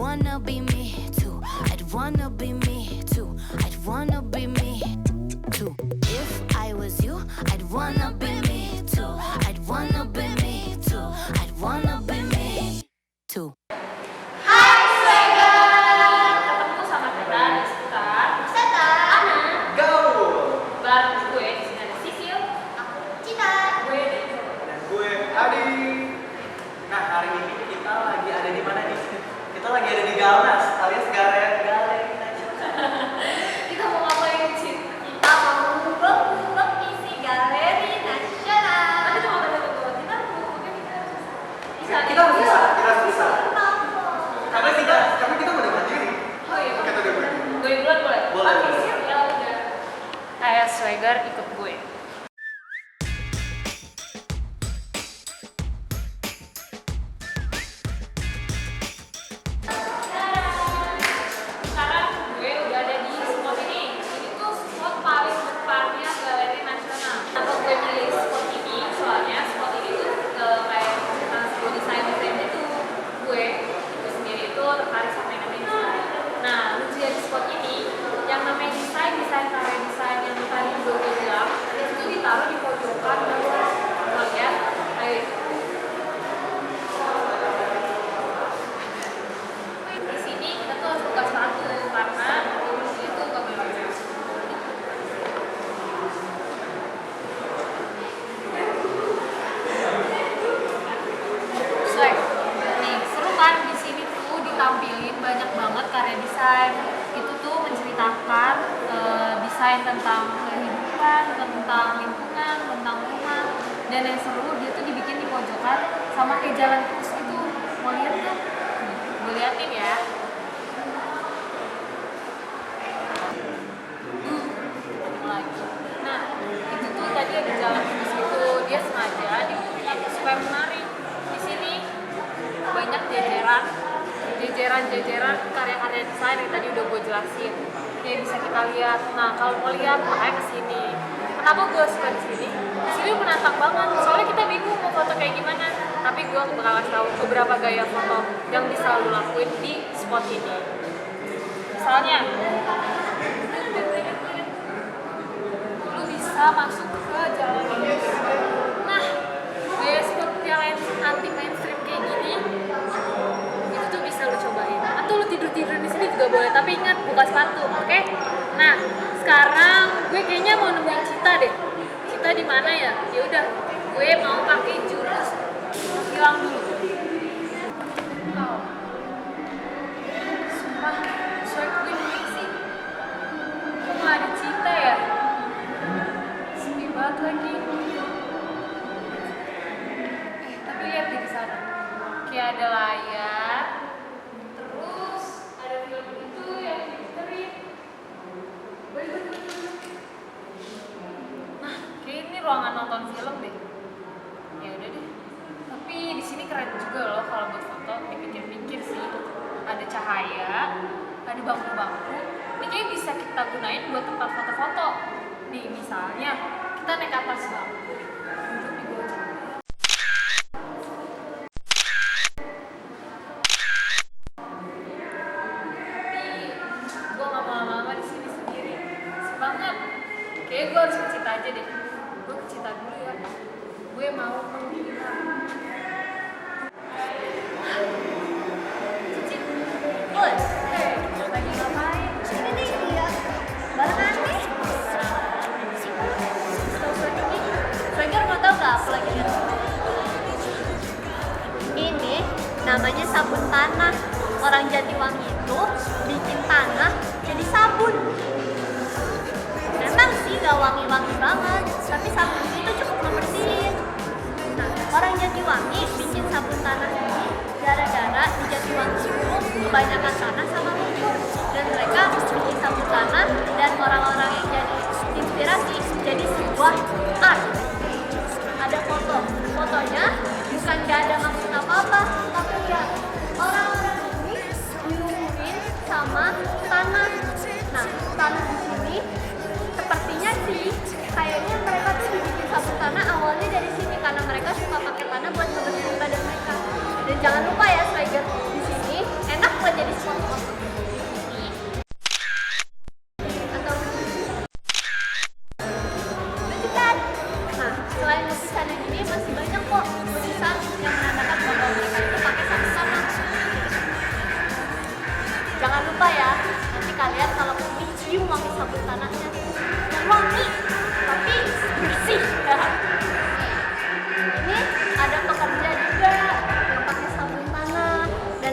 wanna be me too. I'd wanna be me too. I'd wanna be me too. If I was you, I'd wanna be me too. I'd wanna be me too. I'd wanna be me too. Hai Swagger, ketemu sama kita di sekitar Wisata Ana. Gaul. Bareng gue di sini ada Sisil, Aku Cita. gue Dan gue Adi. Nah, hari ini kita lagi ada di mana nih? Kita lagi ada di Galnas alias Galeri Nasional. kita mau ngapain sih? Kita mau ngubek-ngubek isi galeri nasional. Tapi cuma kita mungkin bisa. Kita harus bisa. Kenapa? Karena kita udah mandiri. Oh iya. Kita udah mandiri. Gue duluan boleh? Boleh. Oke, Sil, ya udah. Ayo Swagger ikut gue. Sekarang gue udah ada di spot ini. Ini tuh spot paling depannya Galeri Nasional. Kenapa gue milih spot ini? Soalnya spot ini tuh kayak sebuah desain itu. Gue sendiri itu tertarik sama yang namanya desain. Nah, lucunya di spot ini, yang namanya desain karya desain yang tadi gue bilang itu ditaruh di pojokan bawah. Lo lihat, ayo. Di sini kita tuh harus buka sepatu karena itu gak boleh pakai. Swag, nih seru kan di sini tuh ditampilin banyak banget karya desain. Itu tuh menceritakan desain tentang kehidupan, tentang lingkungan, tentang rumah. Dan yang seru dia tuh dibikin di pojokan sama kayak jalan tikus gitu. Mau lihat tuh? Gue liatin ya. Lagi. Nah, itu tuh tadi ada jalan tikus gitu. Dia sengaja dibikin supaya menarik. Di sini banyak jajaran karya-karya desain yang tadi udah gue jelasin. Ini bisa kita lihat. Nah, kalau mau lihat makanya kesini. Kenapa gue suka di sini? Di sini menantang banget. Soalnya kita bingung mau foto kayak gimana. Tapi gue bakal kasih tahu beberapa gaya foto yang bisa lo lakuin di spot ini. Misalnya, lo bisa masuk ke jalan ini. Nah, gaya spot yang anti mainstream kayak gini, itu tuh bisa lo cobain. Atau lo tidur di sini juga boleh. Tapi ingat buka sepatu, oke? Nah, sekarang gue kayaknya mau nemuin Cita deh. Cita di mana ya? Ya udah, gue mau pakai jurus hilang dulu. Sumpah, swag gue di mana sih? Kok nggak ada Cita ya? Sepi banget lagi. Tapi lihat di sana, kayak ada layar, terus ada film itu yang diputerin. Nah, kayak ini ruangan nonton film deh. Ya udah deh. Tapi di sini keren juga loh kalau buat foto. Dipikir-pikir sih, ada cahaya, ada bangku-bangku. Ini kayak bisa kita gunain buat tempat foto-foto. Nih misalnya kita naik atas bangku, duduk di bawah. Gue gak mau lama-lama di sini sendiri. Semangat. Kayaknya gue harus ke Cita aja deh. Gue ke Cita dulu ya. Gue mau menghilang. Cici. Woi, Lagi ngapain? ini nih dia. Barengan nih. Tahu Swagger ini? Swagger mau tau gak aku lagi lihat? Ini namanya sabun tanah. Orang Jatiwangi itu bikin tanah jadi sabun. Memang sih gak wangi-wangi banget, tapi sabun itu cukup ngebersihin. Nah, orang Jatiwangi bikin sabun tanah ini gara-gara di Jatiwangi itu kebanyakan tanah sama lumpur. Dan mereka bikin sabun tanah dan orang-orang yang jadi inspirasi jadi sebuah art. Ada fotonya bukan gak ada maksud apa-apa, tapi ya orang-orang ini dilumurin sama tanah. Nah, tanah di sini sepertinya sih kayaknya mereka tuh dibikin sabun tanah awalnya dari sini karena mereka suka pakai tanah buat ngebersihin badan mereka. Dan jangan lupa ya Swagger, di sini enak buat jadi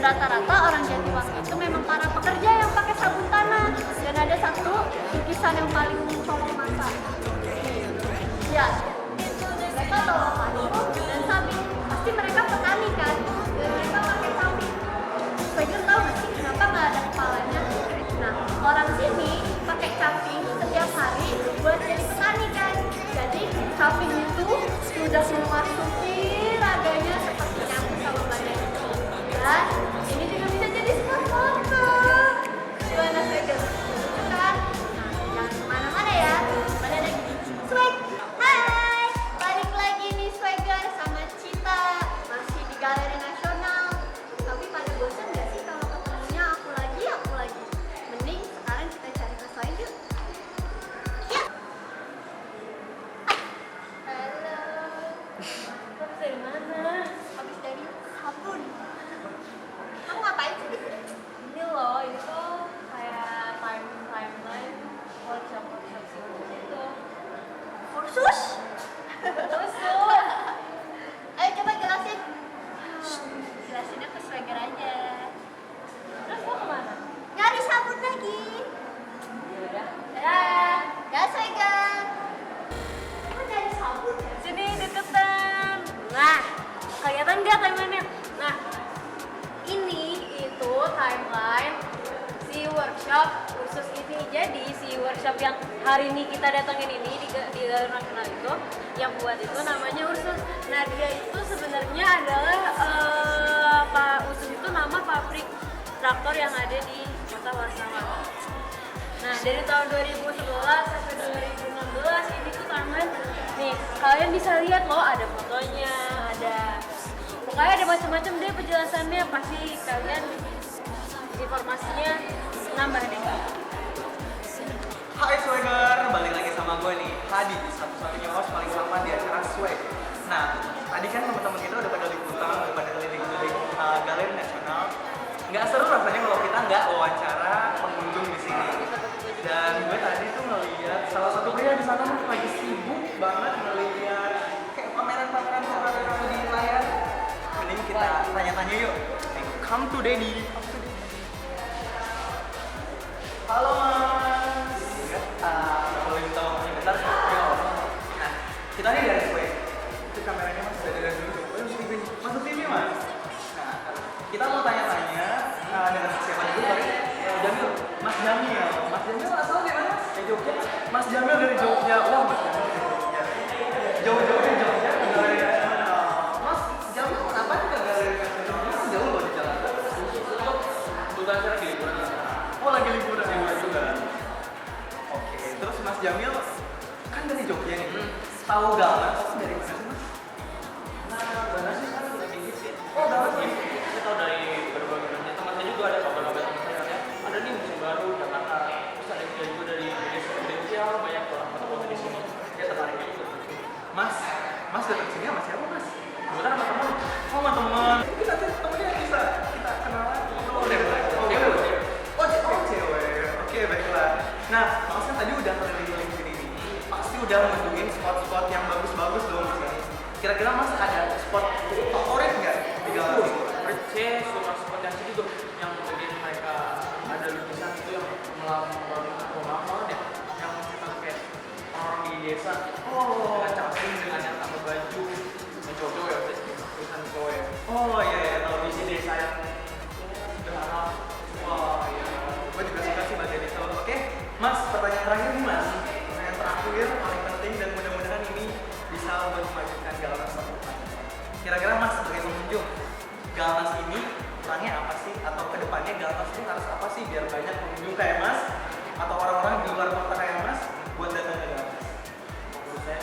rata-rata orang Jatiwangi itu memang para pekerja yang pakai sabun tanah. Dan ada satu lukisan yang paling colong mata. Ya, mereka bawa parfum dan sabun. Pasti mereka petani kan, dan mereka pakai sabun. Swagger tahu nggak sih kenapa nggak ada kepalanya? Nah, orang sini pakai caping setiap hari buat jadi petani kan. Jadi caping itu sudah memasuki raganya seperti nyambung sama badan itu. Dan ini juga bisa jadi spot foto. Gimana Swagger? Lucu kan? Nah, jangan kemana-mana ya. Pada ada gini. Swag! Hai! Balik lagi nih Swagger sama Cita. Masih di Galeri Nasional. Tapi pada bosan nggak sih kalau ketemunya aku lagi? Mending sekarang kita cari kelas lain yuk. Ya! Halo. Habis dari mana? Habis dari sabun. Kamu ngapain sih di sini? Ini loh, ini tuh kayak timeline workshop gitu. Kursus? Usul. Ayo coba jelasin. Jelasinnya ke Swagger aja. Terus mau kemana? Nyari sabun lagi. Yaudah. Dadah. Dadah Swagger. Kok nyari sabun ya? Sini deketan. Nah, kelihatan nggak timelinenya? Nah, ini itu timeline si workshop khusus ini. Jadi si workshop yang hari ini kita datangin ini di Galeri Nasional itu, yang buat itu namanya Ursus. Nah, dia itu sebenarnya adalah Pak Ursus itu nama pabrik traktor yang ada di Kota Warsawa. Nah, dari tahun 2011 sampai 2016 ini tuh timeline. Nih, kalian bisa lihat loh, ada fotonya, pokoknya ada macam-macam deh penjelasannya. Pasti kalian informasinya nambah deh. Hai Swagger, balik lagi sama gue nih, Hadi, satu-satunya host paling tampan di acara Swag. Nah, tadi kan teman-teman kita udah pada liputan, udah pada keliling-keliling Galeri Nasional. Nggak seru rasanya kalau kita nggak wawancara pengunjung di sini. Dan gue tadi tuh ngeliat salah satu pria di sana lagi sibuk banget ngeliat kayak pameran-pameran di layar. Mending kita tanya-tanya yuk. Come to Daddy. Halo Mas. Boleh minta waktunya bentar? Yuk. Nah, kita nih dari Swag. Itu kameranya Mas udah dari dulu. Masuk TV Mas. Nah, kita mau tanya-tanya dengan siapa dulu tadi? Jamil, Mas Jamil. Mas Jamil asal dari mana? Dari Jogja. Mas Jamil dari Jogja. Wah, Mas Jamil dari Jogja. Jauh-jauh dari Jogja ke Galeri Nasional. Mas Jamil kenapa nih ke Galeri Nasional? Ini kan jauh loh di Jakarta. Kebetulan saya lagi liburan. Oh, lagi liburan juga. Oke, terus Mas Jamil kan dari Jogja nih. Tahu Galnas dari mana sih Mas? Nah, Galnas sih kan udah tinggi sih. Oh, Galnas Iya, tinggi. saya tahu dari berbagai macam teman saya juga ada kabar-kabar teman saya ya. Ada nih musim baru Jakarta. Terus ada juga dari Indonesia banyak orang foto-foto di sini. Dia tertarik juga. Mas datang sini sama siapa Mas? Kebetulan sama teman. Oh, sama teman. Kita temennya bisa kita kenalan. Oh, boleh. Oh, cewek. Oke, baiklah. Nah, Mas kan tadi udah keliling-keliling sini nih. Pasti udah mengunjungin spot-spot yang bagus-bagus dong di sini. Kira-kira Mas ada spot favorit nggak di galeri? Saya suka spot yang sini tuh yang bagian mereka ada lukisan itu yang melambang banget ya. Yang kita kayak orang di desa. Oh. Dengan caping dengan yang tambah baju mencoba ya tulisan cowok ya. Oh iya, Kalau di sini desa yang sederhana. wah iya. Gue juga suka sih bagian itu. Oke, Mas, pertanyaan terakhir nih Mas. Pertanyaan terakhir paling penting dan mudah-mudahan ini bisa buat memajukan Galnas ke depan. Kira-kira Mas sebagai pengunjung, Galnas ini perannya apa sih? Atau kedepannya Galnas ini harus apa sih biar banyak pengunjung kayak Mas atau orang-orang di luar kota kayak Mas buat datang ke Galnas? Menurut saya,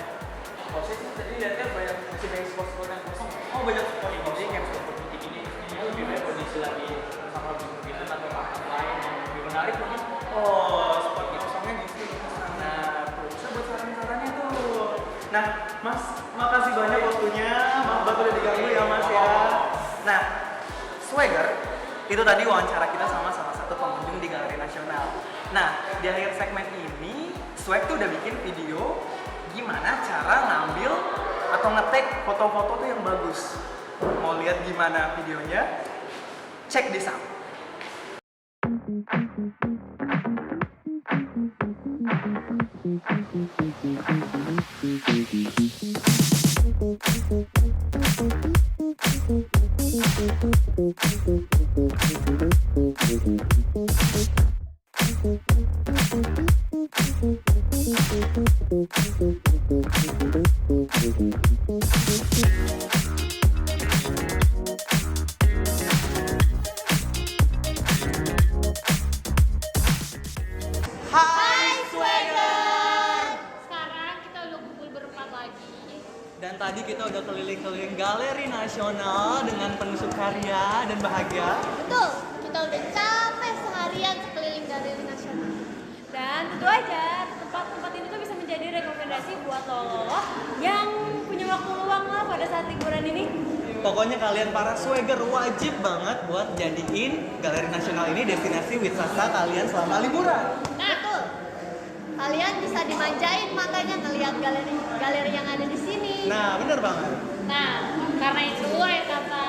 kalau saya sih tadi lihatnya masih banyak spot-spot yang kosong. Oh, banyak spot Jadi kosong. kayak spot ini lebih baik kondisi lagi sama bikin atau tempat lain yang lebih menarik mungkin. Oh, spot kosongnya di sini. Nah, bisa buat saran-sarannya tuh. Nah, Mas, makasih banyak waktunya. Maaf banget udah diganggu ya Mas ya. Nah, Swagger, itu tadi wawancara kita sama salah satu pengunjung di Galeri Nasional. Nah, di akhir segmen ini, Swag tuh udah bikin video gimana cara ngambil atau nge-take foto-foto tuh yang bagus. Mau lihat gimana videonya? Check this out. Hai Swagger! Sekarang kita udah kumpul berempat lagi. Dan tadi kita udah keliling-keliling Galeri Nasional dengan penuh sukaria dan bahagia. Betul, kita udah capek seharian keliling galeri nasional. Dan tentu aja tempat-tempat ini tuh bisa menjadi rekomendasi buat lo yang punya waktu luang lah pada saat liburan ini. Pokoknya kalian para swagger wajib banget buat jadiin Galeri Nasional ini destinasi wisata kalian selama liburan. Nah, betul. Kalian bisa dimanjain makanya ngelihat galeri yang ada di sini. Nah, bener banget. Nah, karena itu akhir kata